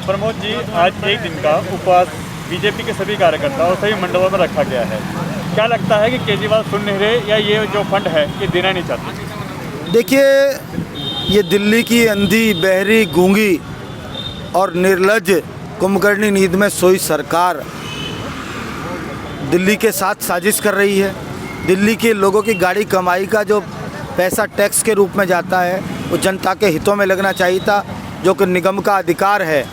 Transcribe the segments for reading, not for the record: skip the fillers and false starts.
प्रमोद जी, आज एक दिन का उपवास बीजेपी के सभी कार्यकर्ता और सभी मंडलों में रखा गया है। क्या लगता है कि केजरीवाल सुन नहीं रहे या ये जो फंड है ये देना नहीं चाहते? देखिए, ये दिल्ली की अंधी, बहरी, गूंगी और निर्लज्ज कुंभकर्णी नींद में सोई सरकार दिल्ली के साथ साजिश कर रही है। दिल्ली के लोगों की गाड़ी कमाई का जो पैसा टैक्स के रूप में जाता है वो जनता के हितों में लगना चाहिए था, जो कि निगम का अधिकार है।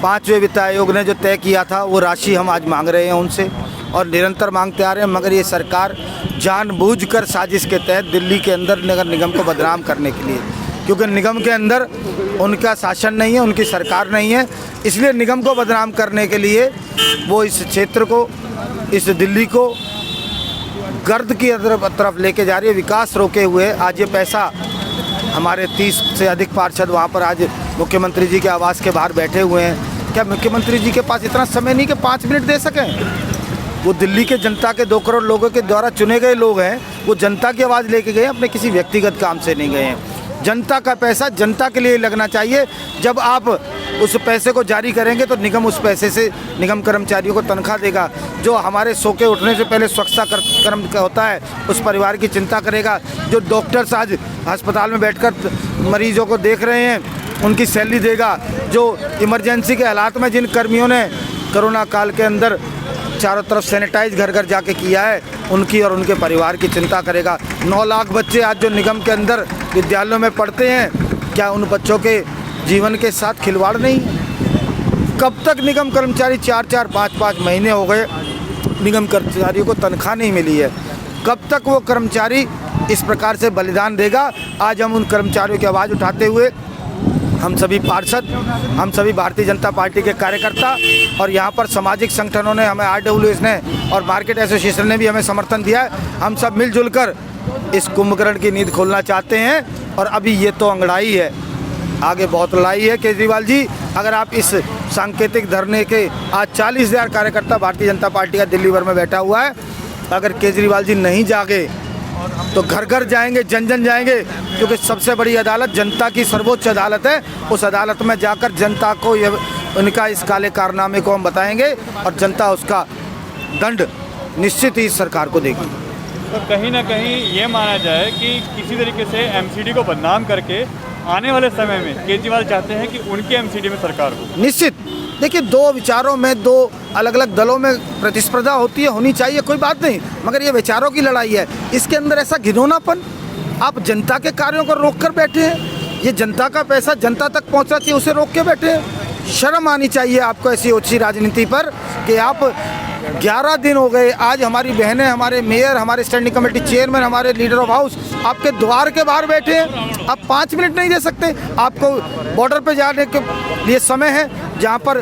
5वें वित्त आयोग ने जो तय किया था वो राशि हम आज मांग रहे हैं उनसे और निरंतर मांगते आ रहे हैं, मगर ये सरकार जानबूझकर साजिश के तहत दिल्ली के अंदर नगर निगम को बदनाम करने के लिए, क्योंकि निगम के अंदर उनका शासन नहीं है, उनकी सरकार नहीं है, इसलिए निगम को बदनाम करने के लिए वो इस क्षेत्र को, इस दिल्ली को गर्द की तरफ लेके जा रही है, विकास रोके हुए। आज ये पैसा हमारे 30 से अधिक पार्षद वहाँ पर आज मुख्यमंत्री जी के आवास के बाहर बैठे हुए हैं। क्या मुख्यमंत्री जी के पास इतना समय नहीं कि 5 मिनट दे सकें? वो दिल्ली के जनता के 2 करोड़ लोगों के द्वारा चुने गए लोग हैं, वो जनता की आवाज़ लेके गए, अपने किसी व्यक्तिगत काम से नहीं गए हैं। जनता का पैसा जनता के लिए लगना चाहिए। जब आप उस पैसे को जारी करेंगे तो निगम उस पैसे से निगम कर्मचारियों को तनख्वाह देगा, जो हमारे सो के उठने से पहले स्वच्छता कर्म होता है उस परिवार की चिंता करेगा, जो डॉक्टर्स आज अस्पताल में बैठकर मरीजों को देख रहे हैं उनकी सैलरी देगा, जो इमरजेंसी के हालात में जिन कर्मियों ने कोरोना काल के अंदर चारों तरफ सैनिटाइज घर घर जाके किया है उनकी और उनके परिवार की चिंता करेगा। 9 लाख बच्चे आज जो निगम के अंदर विद्यालयों में पढ़ते हैं, क्या उन बच्चों के जीवन के साथ खिलवाड़ नहीं है? कब तक निगम कर्मचारी 4-4, 5-5 महीने हो गए निगम कर्मचारियों को तनख्वाह नहीं मिली है? कब तक वो कर्मचारी इस प्रकार से बलिदान देगा? आज हम उन कर्मचारियों की आवाज़ उठाते हुए हम सभी पार्षद, हम सभी भारतीय जनता पार्टी के कार्यकर्ता और यहाँ पर सामाजिक संगठनों ने हमें, RWS ने और मार्केट एसोसिएशन ने भी हमें समर्थन दिया है। हम सब मिलजुल कर इस कुंभकर्ण की नींद खोलना चाहते हैं और अभी ये तो अंगड़ाई है, आगे बहुत लड़ाई है। केजरीवाल जी, अगर आप इस सांकेतिक धरने के आज 40,000 कार्यकर्ता भारतीय जनता पार्टी का दिल्ली भर में बैठा हुआ है, अगर केजरीवाल जी नहीं जागे तो घर घर जाएंगे, जन जन जाएंगे, क्योंकि सबसे बड़ी अदालत जनता की सर्वोच्च अदालत है। उस अदालत में जाकर जनता को ये उनका इस काले कारनामे को हम बताएंगे और जनता उसका दंड निश्चित ही सरकार को देगी। तो कहीं ना कहीं ये माना जाए कि किसी तरीके से MCD को बदनाम करके आने वाले समय में केजरीवाल चाहते हैं कि उनके MCD में सरकार हो। निश्चित, देखिए, 2 विचारों में 2 अलग अलग दलों में प्रतिस्पर्धा होती है, होनी चाहिए, कोई बात नहीं, मगर ये विचारों की लड़ाई है। इसके अंदर ऐसा घिनौनापन, आप जनता के कार्यों को रोक कर बैठे हैं। ये जनता का पैसा जनता तक पहुंचना चाहिए, उसे रोक के बैठे हैं। शर्म आनी चाहिए आपको ऐसी ओछी राजनीति पर कि आप 11 दिन हो गए, आज हमारी बहनें, हमारे मेयर, हमारे स्टैंडिंग कमेटी चेयरमैन, हमारे लीडर ऑफ हाउस आपके द्वार के बाहर बैठे हैं। आप 5 मिनट नहीं दे सकते? आपको बॉर्डर पे जाने के लिए समय है जहाँ पर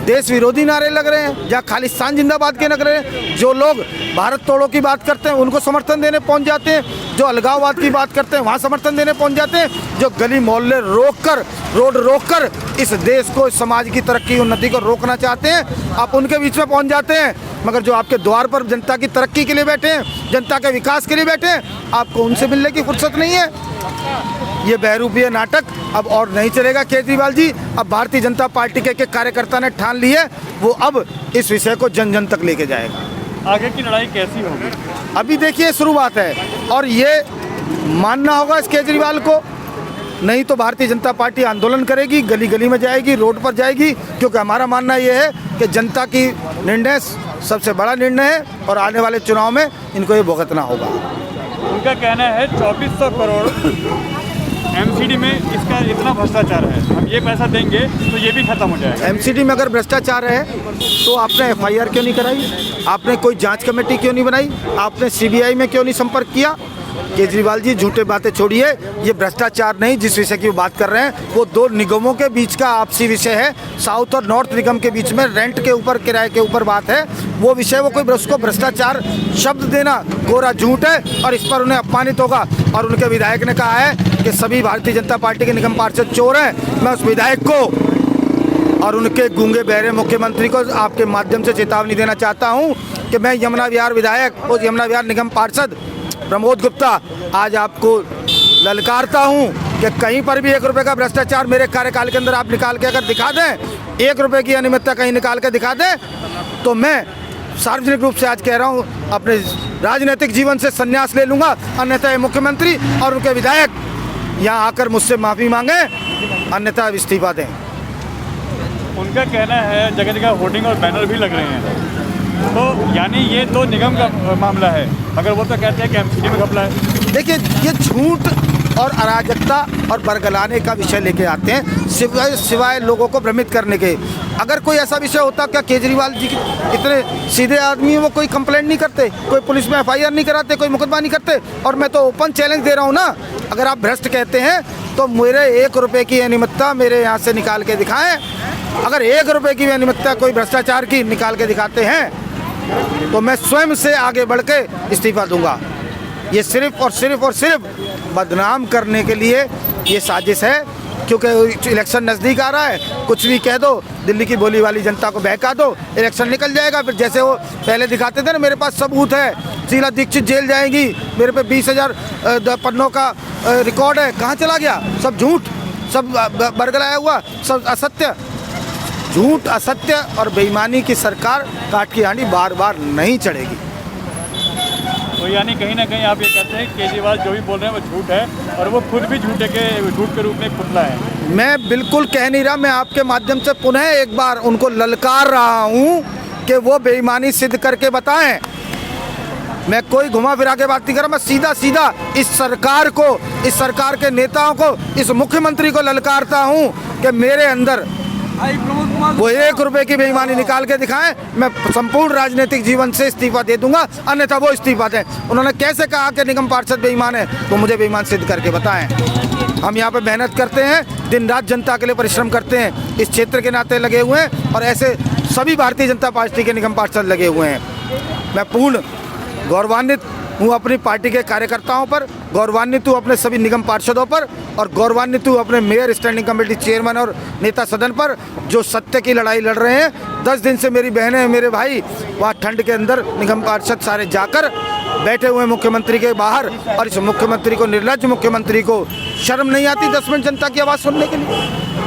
देश विरोधी नारे लग रहे हैं, जहाँ खालिस्तान जिंदाबाद के लग रहे हैं, जो लोग भारत तोड़ो की बात करते हैं उनको समर्थन देने पहुँच जाते हैं, जो अलगाववाद की बात करते हैं वहाँ समर्थन देने पहुँच जाते हैं, जो गली मोहल्ले रोककर, रोड रोककर इस देश को, इस समाज की तरक्की उन्नति को रोकना चाहते हैं, आप उनके बीच में पहुँच जाते हैं। मगर जो आपके द्वार पर जनता की तरक्की के लिए बैठे हैं, जनता के विकास के लिए बैठे हैं, आपको उनसे मिलने की फुर्सत नहीं है। ये बहरूपीय नाटक अब और नहीं चलेगा केजरीवाल जी। अब भारतीय जनता पार्टी के कार्यकर्ता ने ठान ली है, वो अब इस विषय को जन जन तक लेके जाएगा। आगे की लड़ाई कैसी होगी? अभी देखिए, शुरुआत है और ये मानना होगा इस केजरीवाल को, नहीं तो भारतीय जनता पार्टी आंदोलन करेगी, गली गली में जाएगी, रोड पर जाएगी, क्योंकि हमारा मानना ये है कि जनता की निर्णय सबसे बड़ा निर्णय है और आने वाले चुनाव में इनको ये भुगतना होगा। उनका कहना है 2400 करोड़ MCD में इसका इतना भ्रष्टाचार है, हम ये पैसा देंगे तो ये भी खत्म हो जाएगा। MCD में अगर भ्रष्टाचार है तो आपने FIR क्यों नहीं कराई? आपने कोई जांच कमेटी क्यों नहीं बनाई? आपने CBI में क्यों नहीं संपर्क किया? केजरीवाल जी, झूठे बातें छोड़िए। ये भ्रष्टाचार नहीं, जिस विषय की बात कर रहे हैं वो 2 निगमों के बीच का आपसी विषय है। साउथ और नॉर्थ निगम के बीच में रेंट के ऊपर, किराए के ऊपर बात है, वो विषय, वो कोई उसको भ्रष्टाचार शब्द देना कोरा झूठ है और इस पर उन्हें अपमानित होगा। और उनके विधायक ने कहा है कि सभी भारतीय जनता पार्टी के निगम पार्षद चोर हैं। मैं उस विधायक को और उनके गूंगे बहरे मुख्यमंत्री को आपके माध्यम से चेतावनी देना चाहता हूं कि मैं यमुना विहार विधायक और यमुना विहार निगम पार्षद प्रमोद गुप्ता आज आपको ललकारता हूं कि कहीं पर भी 1 रुपये का भ्रष्टाचार मेरे कार्यकाल के अंदर आप निकाल के अगर दिखा दें, 1 रुपये की अनियमितता कहीं निकाल के दिखा दें, तो मैं सार्वजनिक रूप से आज कह रहा हूँ अपने राजनीतिक जीवन से संन्यास ले लूँगा। अन्यथा ये मुख्यमंत्री और उनके विधायक यहाँ आकर मुझसे माफ़ी मांगे, अन्यथा इस्तीफा दें। उनका कहना है जगह जगह होर्डिंग और बैनर भी लग रहे हैं, तो यानी ये तो निगम का मामला है, मगर वो तो कहते हैं कि एमसीडी में घपला है। देखिए, ये झूठ और अराजकता और बरगलाने का विषय लेके आते हैं, सिवाय लोगों को भ्रमित करने के। अगर कोई ऐसा विषय होता, क्या केजरीवाल जी इतने सीधे आदमी हैं, वो कोई कंप्लेंट नहीं करते, कोई पुलिस में FIR नहीं कराते, कोई मुकदमा नहीं करते? और मैं तो ओपन चैलेंज दे रहा हूँ ना, अगर आप भ्रष्ट कहते हैं तो मेरे 1 रुपये की अनियमितता मेरे यहाँ से निकाल के दिखाएं। अगर 1 रुपये की अनियमितता कोई भ्रष्टाचार की निकाल के दिखाते हैं तो मैं स्वयं से आगे बढ़ के इस्तीफा दूंगा। ये सिर्फ और सिर्फ बदनाम करने के लिए ये साजिश है, क्योंकि इलेक्शन नज़दीक आ रहा है, कुछ भी कह दो, दिल्ली की भोली वाली जनता को बहका दो, इलेक्शन निकल जाएगा। फिर जैसे वो पहले दिखाते थे ना, मेरे पास सबूत है, शीला दीक्षित जेल जाएंगी, मेरे पे 20,000 पन्नों का रिकॉर्ड है, कहाँ चला गया? सब झूठ, सब बरगलाया हुआ, सब असत्य। झूठ, असत्य और बेईमानी की सरकार काट की हांडी बार बार नहीं चढ़ेगी। तो यानी कहीं ना कहीं आप ये कहते हैं केजरीवाल जो भी बोल रहे हैं वो झूठ है, और वो खुद भी झूठ के रूप में एक पुतला है। मैं बिल्कुल कह नहीं रहा, मैं आपके माध्यम से पुनः एक बार उनको ललकार रहा हूँ कि वो बेईमानी सिद्ध करके बताएं। मैं कोई घुमा फिरा के बात नहीं कर रहा, मैं सीधा सीधा इस सरकार को, इस सरकार के नेताओं को, इस मुख्यमंत्री को ललकारता हूँ कि मेरे अंदर वो 1 रुपये की बेईमानी निकाल के दिखाएं। मैं संपूर्ण राजनीतिक जीवन से इस्तीफा दे दूंगा, अन्यथा वो इस्तीफा दें। उन्होंने कैसे कहा कि निगम पार्षद बेईमान है, तो मुझे बेईमान सिद्ध करके बताएं। हम यहाँ पे मेहनत करते हैं, दिन रात जनता के लिए परिश्रम करते हैं, इस क्षेत्र के नाते लगे हुए हैं, और ऐसे सभी भारतीय जनता पार्टी के निगम पार्षद लगे हुए हैं। मैं पूर्ण गौरवान्वित हूँ अपनी पार्टी के कार्यकर्ताओं पर, गौरवान्वित हूँ अपने सभी निगम पार्षदों पर, और गौरवान्वित हूँ अपने मेयर, स्टैंडिंग कमेटी चेयरमैन और नेता सदन पर, जो सत्य की लड़ाई लड़ रहे हैं। 10 दिन से मेरी बहनें, मेरे भाई वहाँ ठंड के अंदर निगम पार्षद सारे जाकर बैठे हुए मुख्यमंत्री के बाहर, और इस मुख्यमंत्री को, निर्लज्ज मुख्यमंत्री को शर्म नहीं आती 10 मिनट जनता की आवाज़ सुनने के लिए?